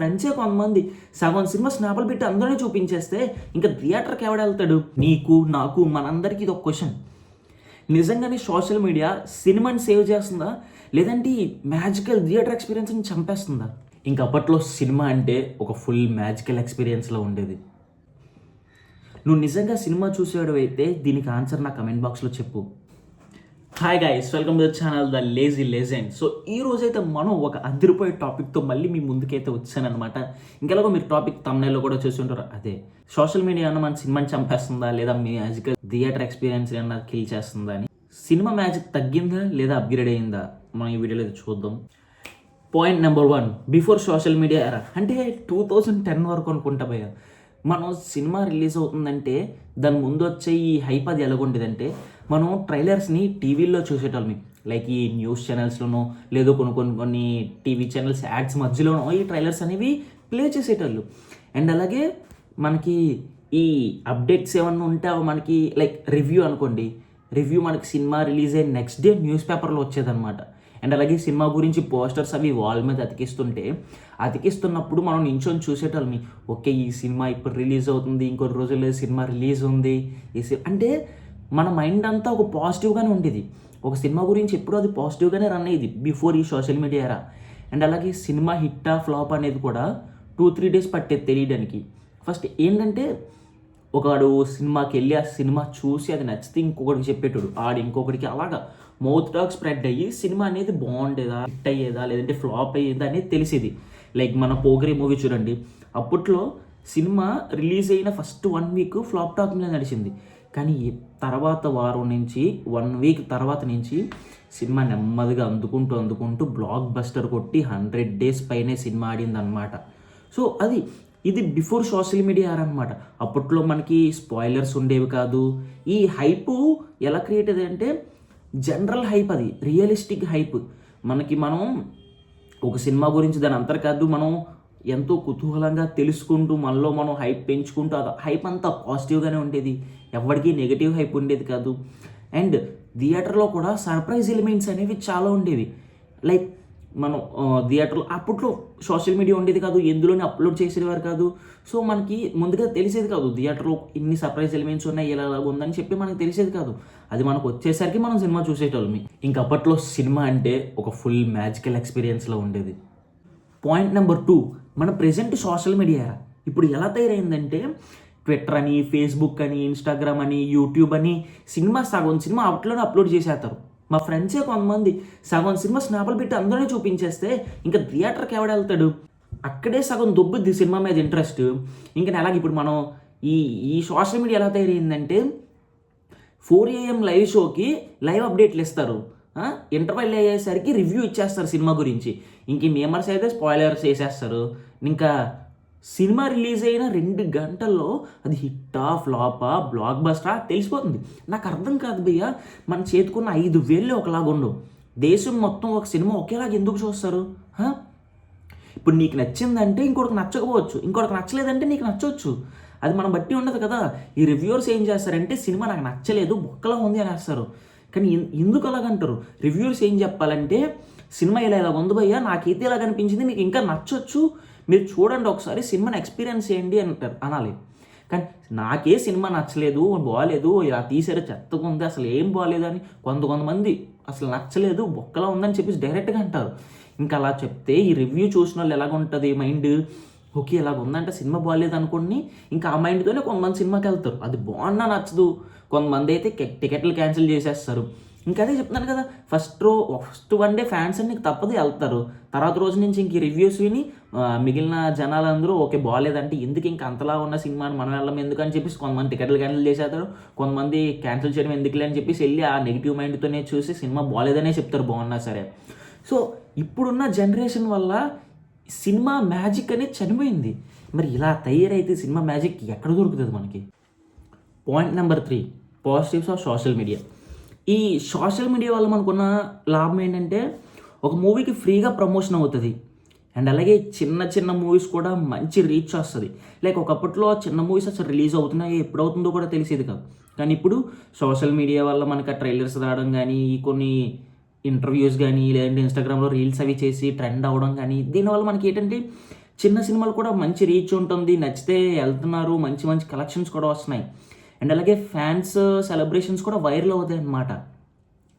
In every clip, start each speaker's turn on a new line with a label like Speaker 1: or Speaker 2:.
Speaker 1: ఫ్రెండ్సే కొంతమంది సగం సినిమా స్నాప్లు పెట్టి అందరినీ చూపించేస్తే ఇంకా థియేటర్కి ఎవడు వెళ్తాడు? నీకు నాకు మనందరికీ ఇది ఒక క్వశ్చన్. నిజంగానే సోషల్ మీడియా సినిమాని సేవ్ చేస్తుందా, లేదంటే మ్యాజికల్ థియేటర్ ఎక్స్పీరియన్స్ని చంపేస్తుందా? ఇంక అప్పట్లో సినిమా అంటే ఒక ఫుల్ మ్యాజికల్ ఎక్స్పీరియన్స్లో ఉండేది. నువ్వు నిజంగా సినిమా చూసేవాడు అయితే దీనికి ఆన్సర్ నా కమెంట్ బాక్స్లో చెప్పు. Hi guys, welcome to the channel the lazy legend. So ఈ రోజైతే మనం ఒక అదిరిపోయే టాపిక్తో మళ్ళీ మీ ముందుకైతే వచ్చానమాట. ఇంకెలాగో మీరు టాపిక్ తమ్నైల్లో కూడా చూసి ఉంటారు. అదే సోషల్ మీడియా అన్న మన సినిమాని చంపేస్తుందా, లేదా మీ మ్యాజికల్ థియేటర్ ఎక్స్పీరియన్స్ అన్న కిల్ చేస్తుందా అని. సినిమా మ్యాజిక్ తగ్గిందా లేదా అప్గ్రేడ్ అయిందా మనం ఈ వీడియోలో అయితే చూద్దాం. Point number 1, before social media ఎరా అంటే 2010 వరకు అనుకుంటా భయ్య. మనం సినిమా రిలీజ్ అవుతుందంటే దాని ముందు వచ్చే ఈ హైప్ అది ఎలాగుండేదంటే, మనం ట్రైలర్స్ని టీవీల్లో చూసేటోళ్ళమి. లైక్ ఈ న్యూస్ ఛానల్స్లోనో లేదో కొన్ని టీవీ ఛానల్స్ యాడ్స్ మధ్యలోనో ఈ ట్రైలర్స్ అనేవి ప్లే చేసేటోళ్ళు. అండ్ అలాగే మనకి ఈ అప్డేట్స్ ఏమన్నా ఉంటే అవి మనకి లైక్ రివ్యూ అనుకోండి, రివ్యూ మనకి సినిమా రిలీజ్ అయిన నెక్స్ట్ డే న్యూస్ పేపర్లో వచ్చేదన్నమాట. అండ్ అలాగే సినిమా గురించి పోస్టర్స్ అవి వాల్ మీద అతికిస్తున్నప్పుడు మనం నించొని చూసేటోళ్ళమి. ఓకే, ఈ సినిమా ఇప్పుడు రిలీజ్ అవుతుంది, ఇంకొన్ని రోజుల్లో సినిమా రిలీజ్ ఉంది. అంటే మన మైండ్ అంతా ఒక పాజిటివ్గానే ఉండేది. ఒక సినిమా గురించి ఎప్పుడూ అది పాజిటివ్గానే రన్ అయ్యేది బిఫోర్ ఈ సోషల్ మీడియా ఎరా. అండ్ అలాగే సినిమా హిట్టా ఫ్లాప్ అనేది కూడా 2-3 డేస్ పట్టేది తెలియడానికి. ఫస్ట్ ఏంటంటే ఒకడు సినిమాకి వెళ్ళి ఆ సినిమా చూసి అది నచ్చితే ఇంకొకటికి చెప్పేటోడు, ఇంకొకటికి అలాగా మౌత్ టాక్ స్ప్రెడ్ అయ్యి సినిమా అనేది బాగుండేదా, హిట్ అయ్యేదా లేదంటే ఫ్లాప్ అయ్యేదా అనేది తెలిసేది. లైక్ మన పోగరి మూవీ చూడండి, అప్పట్లో సినిమా రిలీజ్ అయిన ఫస్ట్ 1 వీక్ ఫ్లాప్ టాక్ మీద నడిచింది. కానీ తర్వాత వారం నుంచి 1 వీక్ తర్వాత నుంచి సినిమా నెమ్మదిగా అందుకుంటూ బ్లాక్ బస్టర్ కొట్టి 100 డేస్ పైనే సినిమా ఆడింది అనమాట. సో ఇది బిఫోర్ సోషల్ మీడియా అనమాట. అప్పట్లో మనకి స్పాయిలర్స్ ఉండేవి కాదు. ఈ హైప్ ఎలా క్రియేట్ అయ్యేది అంటే జనరల్ హైప్, అది రియలిస్టిక్ హైప్. మనం ఒక సినిమా గురించి దాని అంతర్ కాదు, మనం ఎంతో కుతూహలంగా తెలుసుకుంటూ మనలో మనం హైప్ పెంచుకుంటూ అది హైప్ అంతా పాజిటివ్గానే ఉండేది. ఎవరికి నెగిటివ్ హైప్ ఉండేది కాదు. అండ్ థియేటర్లో కూడా సర్ప్రైజ్ ఎలిమెంట్స్ అనేవి చాలా ఉండేవి. లైక్ మనం థియేటర్లో అప్పట్లో సోషల్ మీడియా ఉండేది కాదు, ఎందులోనే అప్లోడ్ చేసేవారు కాదు. సో మనకి ముందుగా తెలిసేది కాదు థియేటర్లో ఇన్ని సర్ప్రైజ్ ఎలిమెంట్స్ ఉన్నాయి, ఇలా ఉందని చెప్పి మనకు తెలిసేది కాదు. అది మనకు వచ్చేసరికి మనం సినిమా చూసేటోళ్ళమి. ఇంక అప్పట్లో సినిమా అంటే ఒక ఫుల్ మ్యాజికల్ ఎక్స్పీరియన్స్లో ఉండేది. పాయింట్ నెంబర్ 2, మన ప్రెజెంట్ సోషల్ మీడియా ఇప్పుడు ఎలా తయారైందంటే ట్విట్టర్ అని, ఫేస్బుక్ అని, ఇన్స్టాగ్రామ్ అని, యూట్యూబ్ అని సగం సినిమా అట్లోనే అప్లోడ్ చేసేస్తారు. మా ఫ్రెండ్సే కొంతమంది సగం సినిమా స్నాప్లు పెట్టి అందరినీ చూపించేస్తే ఇంకా థియేటర్కి ఎవడు వెళ్తాడు? అక్కడే సగం దొబ్బుద్ది సినిమా మీద ఇంట్రెస్ట్. ఇంకా అలాగే ఇప్పుడు మనం ఈ సోషల్ మీడియా ఎలా తయారైందంటే 4 AM లైవ్ షోకి లైవ్ అప్డేట్లు ఇస్తారు, ఇంటర్వెల్ అయ్యేసరికి రివ్యూ ఇచ్చేస్తారు సినిమా గురించి. ఇంక మేమర్స్ అయితే స్పాయిలర్స్ వేసేస్తారు. ఇంకా సినిమా రిలీజ్ అయిన 2 గంటల్లో అది హిట్టా ఫ్లాపా బ్లాక్ బస్టరా తెలిసిపోతుంది. నాకు అర్థం కాదు భయ్య, మన చేతుకున్న 5 వేళ్ళు ఒకలాగా ఉండవు. దేశం మొత్తం ఒక సినిమా ఒకేలాగా ఎందుకు చూస్తారు? ఇప్పుడు నీకు నచ్చిందంటే ఇంకోటికి నచ్చకపోవచ్చు, ఇంకోటికి నచ్చలేదంటే నీకు నచ్చవచ్చు. అది మనం బట్టి ఉండదు కదా. ఈ రివ్యూవర్స్ ఏం చేస్తారంటే సినిమా నాకు నచ్చలేదు, బొక్కలా ఉంది అని వేస్తారు. కానీ ఎందుకు అలాగంటారు? రివ్యూవర్స్ ఏం చెప్పాలంటే సినిమా ఇలా ఉంది భయ్య, నాకైతే ఇలాగ అనిపించింది, మీకు ఇంకా నచ్చొచ్చు, మీరు చూడండి ఒకసారి, సినిమాని ఎక్స్పీరియన్స్ చేయండి అనాలి. కానీ నాకే సినిమా నచ్చలేదు, బాగాలేదు, ఇలా తీసారు, చెత్తగా ఉంది, అసలు ఏం బాగాలేదు అని కొంతమంది అసలు నచ్చలేదు, బొక్కలా ఉందని చెప్పేసి డైరెక్ట్గా అంటారు. ఇంకా అలా చెప్తే ఈ రివ్యూ చూసిన వాళ్ళు ఎలాగుంటుంది మైండ్? ఓకే, ఇలాగ ఉందంటే సినిమా బాగాలేదు అనుకోండి, ఇంకా ఆ మైండ్తోనే కొంతమంది సినిమాకి వెళ్తారు. అది బాగున్నా నచ్చదు, కొంతమంది అయితే టికెట్లు క్యాన్సిల్ చేసేస్తారు. ఇంకా అదే చెప్తున్నాను కదా, ఫస్ట్ 1 డే ఫ్యాన్స్ అన్ని తప్పదు వెళ్తారు. తర్వాత రోజు నుంచి ఇంక రివ్యూస్ విని మిగిలిన జనాలందరూ ఓకే బాగాలేదంటే ఎందుకు ఇంకా అంతలా ఉన్న సినిమాని మనం వెళ్ళం ఎందుకు అని చెప్పేసి కొంతమంది టికెట్లు క్యాన్సిల్ చేసేస్తారు, కొంతమంది క్యాన్సిల్ చేయడం ఎందుకులే అని చెప్పేసి వెళ్ళి ఆ నెగిటివ్ మైండ్తోనే చూసి సినిమా బాగాలేదనే చెప్తారు బాగున్నా సరే. సో ఇప్పుడున్న జనరేషన్ వల్ల సినిమా మ్యాజిక్ అనేది చనిపోయింది. మరి ఇలా తయారైతే సినిమా మ్యాజిక్ ఎక్కడ దొరుకుతుంది మనకి? Point number 3, positives of social media. ఈ సోషల్ మీడియా వల్ల మనకున్న లాభం ఏంటంటే ఒక మూవీకి ఫ్రీగా ప్రమోషన్ అవుతుంది. అండ్ అలాగే చిన్న మూవీస్ కూడా మంచి రీచ్ వస్తుంది. లైక్ ఒకప్పట్లో చిన్న మూవీస్ అసలు రిలీజ్ అవుతున్నాయి, ఎప్పుడు అవుతుందో కూడా తెలిసేది కాదు. కానీ ఇప్పుడు సోషల్ మీడియా వల్ల మనకి ఆ ట్రైలర్స్ రావడం కానీ, కొన్ని ఇంటర్వ్యూస్ కానీ, లేదంటే ఇన్స్టాగ్రామ్లో రీల్స్ అవి చేసి ట్రెండ్ అవ్వడం కానీ, దీనివల్ల మనకి ఏంటంటే చిన్న సినిమాలు కూడా మంచి రీచ్ ఉంటుంది, నచ్చితే వెళ్తున్నారు, మంచి మంచి కలెక్షన్స్ కూడా వస్తున్నాయి. అండ్ అలాగే ఫ్యాన్స్ సెలబ్రేషన్స్ కూడా వైరల్ అవుతాయి అన్నమాట.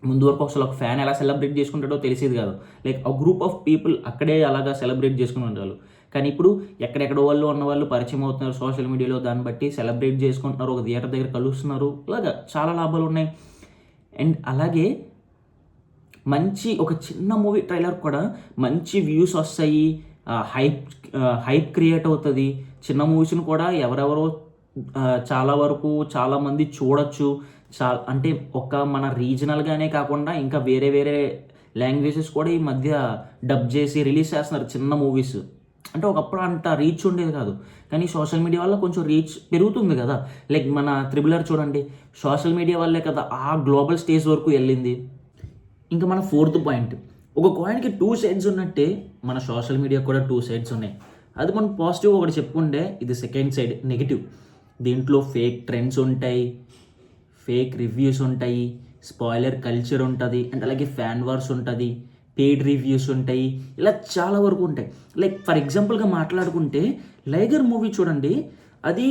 Speaker 1: ముందు వరకు అసలు ఒక ఫ్యాన్ ఎలా సెలబ్రేట్ చేసుకుంటాడో తెలిసేది కాదు. లైక్ ఆ గ్రూప్ ఆఫ్ పీపుల్ అక్కడే అలాగా సెలబ్రేట్ చేసుకుని ఉండేవాళ్ళు. కానీ ఇప్పుడు ఎక్కడెక్కడ వాళ్ళు ఉన్న వాళ్ళు పరిచయం అవుతున్నారు సోషల్ మీడియాలో, దాన్ని బట్టి సెలబ్రేట్ చేసుకుంటున్నారు, ఒక థియేటర్ దగ్గర కలుస్తున్నారు, ఇలాగా చాలా లాభాలు ఉన్నాయి. అండ్ అలాగే ఒక చిన్న మూవీ ట్రైలర్ కూడా మంచి వ్యూస్ వస్తాయి, హైప్ క్రియేట్ అవుతుంది. చిన్న మూవీస్ని కూడా ఎవరెవరో చాలా వరకు చాలామంది చూడొచ్చు. అంటే మన రీజనల్గానే కాకుండా ఇంకా వేరే వేరే లాంగ్వేజెస్ కూడా ఈ మధ్య డబ్ చేసి రిలీజ్ చేస్తున్నారు చిన్న మూవీస్. అంటే ఒకప్పుడు అంత రీచ్ ఉండేది కాదు, కానీ సోషల్ మీడియా వల్ల కొంచెం రీచ్ పెరుగుతుంది కదా. లైక్ మన త్రిబులర్ చూడండి, సోషల్ మీడియా వల్లే కదా ఆ గ్లోబల్ స్టేజ్ వరకు వెళ్ళింది. ఇంకా మన 4th పాయింట్, ఒక కాయిన్కి 2 సైడ్స్ ఉన్నట్టే మన సోషల్ మీడియా కూడా 2 సైడ్స్ ఉన్నాయి. అది మనం పాజిటివ్ ఒకటి చెప్పుకుంటే, ఇది సెకండ్ సైడ్ నెగిటివ్. దీంట్లో ఫేక్ ట్రెండ్స్ ఉంటాయి, ఫేక్ రివ్యూస్ ఉంటాయి, స్పాయిలర్ కల్చర్ ఉంటుంది, అండ్ అలాగే ఫ్యాన్ వార్స్ ఉంటుంది, పెయిడ్ రివ్యూస్ ఉంటాయి, ఇలా చాలా వరకు ఉంటాయి. లైక్ ఫర్ ఎగ్జాంపుల్గా మాట్లాడుకుంటే లైగర్ మూవీ చూడండి, అది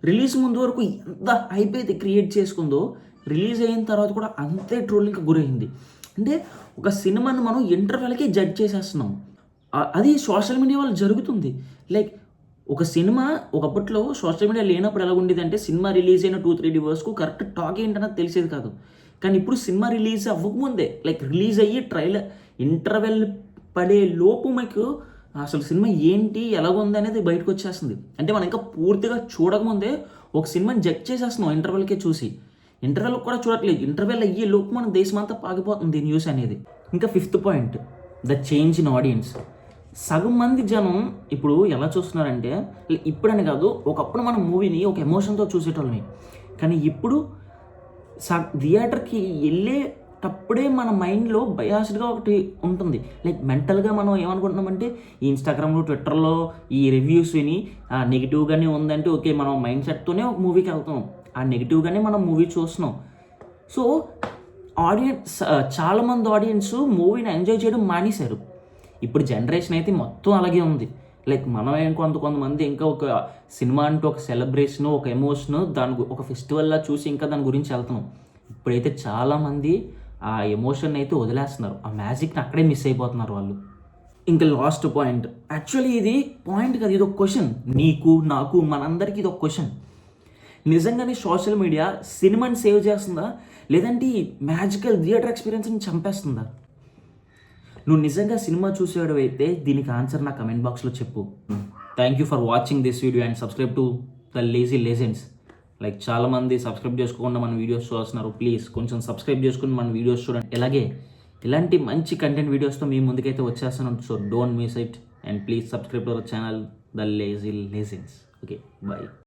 Speaker 1: రిలీజ్ ముందు వరకు ఎంత హైప్ అయితే క్రియేట్ చేసుకుందో, రిలీజ్ అయిన తర్వాత కూడా అంతే ట్రోలింగ్కి గురైంది. అంటే ఒక సినిమాని మనం ఇంటర్వెల్కే జడ్జ్ చేసేస్తున్నాం. అది సోషల్ మీడియా వల్ల జరుగుతుంది. లైక్ ఒక సినిమా ఒకప్పట్లో సోషల్ మీడియా లేనప్పుడు ఎలా ఉండేది అంటే, సినిమా రిలీజ్ అయిన 2-3 డేస్కు కరెక్ట్ టాక్ ఏంటన్నది తెలిసేది కాదు. కానీ ఇప్పుడు సినిమా రిలీజ్ అవ్వకముందే, లైక్ రిలీజ్ అయ్యి ట్రైలర్ ఇంటర్వెల్ పడే లోపు మీకు అసలు సినిమా ఏంటి ఎలాగుంది అనేది బయటకు వచ్చేస్తుంది. అంటే మనం ఇంకా పూర్తిగా చూడకముందే ఒక సినిమాని జడ్జ్ చేసేస్తున్నాం ఇంటర్వెల్కే చూసి. ఇంటర్వెల్ కూడా చూడట్లేదు, ఇంటర్వెల్ అయ్యే లోపు మన దేశం అంతా పాకిపోతుంది న్యూస్ అనేది. ఇంకా 5th point, the change in audience. సగం మంది జనం ఇప్పుడు ఎలా చూస్తున్నారంటే, ఇప్పుడని కాదు, ఒకప్పుడు మనం మూవీని ఒక ఎమోషన్తో చూసేటోళ్ళని, కానీ ఇప్పుడు థియేటర్కి వెళ్ళేటప్పుడే మన మైండ్లో బయాస్డ్గా ఒకటి ఉంటుంది. లైక్ మెంటల్గా మనం ఏమనుకుంటున్నామంటే, ఈ ఇన్స్టాగ్రామ్లో ట్విట్టర్లో ఈ రివ్యూస్ విని నెగిటివ్గానే ఉందంటే ఓకే, మనం మైండ్ సెట్తోనే ఒక మూవీకి వెళ్తాం, ఆ నెగిటివ్గానే మనం మూవీ చూస్తున్నాం. సో చాలామంది ఆడియన్స్ మూవీని ఎంజాయ్ చేయడం మానేశారు. ఇప్పుడు జనరేషన్ అయితే మొత్తం అలాగే ఉంది. లైక్ మనం కొంతమంది ఇంకా ఒక సినిమా అంటే ఒక సెలబ్రేషను, ఒక ఎమోషను, ఒక ఫెస్టివల్లా చూసి ఇంకా దాని గురించి వెళ్తున్నాం. ఇప్పుడైతే చాలామంది ఆ ఎమోషన్ అయితే వదిలేస్తున్నారు, ఆ మ్యాజిక్ని అక్కడే మిస్ అయిపోతున్నారు వాళ్ళు. ఇంకా లాస్ట్ పాయింట్, యాక్చువల్లీ ఇది పాయింట్ కాదు, ఇది ఒక క్వశ్చన్. నీకు, నాకు, మనందరికీ ఇది ఒక క్వశ్చన్. నిజంగానే సోషల్ మీడియా సినిమాని సేవ్ చేస్తుందా, లేదంటే ఈ మ్యాజికల్ థియేటర్ ఎక్స్పీరియన్స్ని చంపేస్తుందా? నువ్వు నిజంగా సినిమా చూసేవాడు అయితే దీనికి ఆన్సర్ నా కమెంట్ బాక్స్లో చెప్పు. Thank you for watching this video and subscribe to the lazy legends. Like చాలామంది సబ్స్క్రైబ్ చేసుకోకుండా మన వీడియోస్ చూస్తున్నారు, ప్లీజ్ కొంచెం సబ్స్క్రైబ్ చేసుకుని మన వీడియోస్ చూడండి. అలాగే ఇలాంటి మంచి కంటెంట్ వీడియోస్తో మీ ముందుకైతే వచ్చేస్తాను. So don't miss it and please subscribe to our channel the lazy legends. Okay, bye.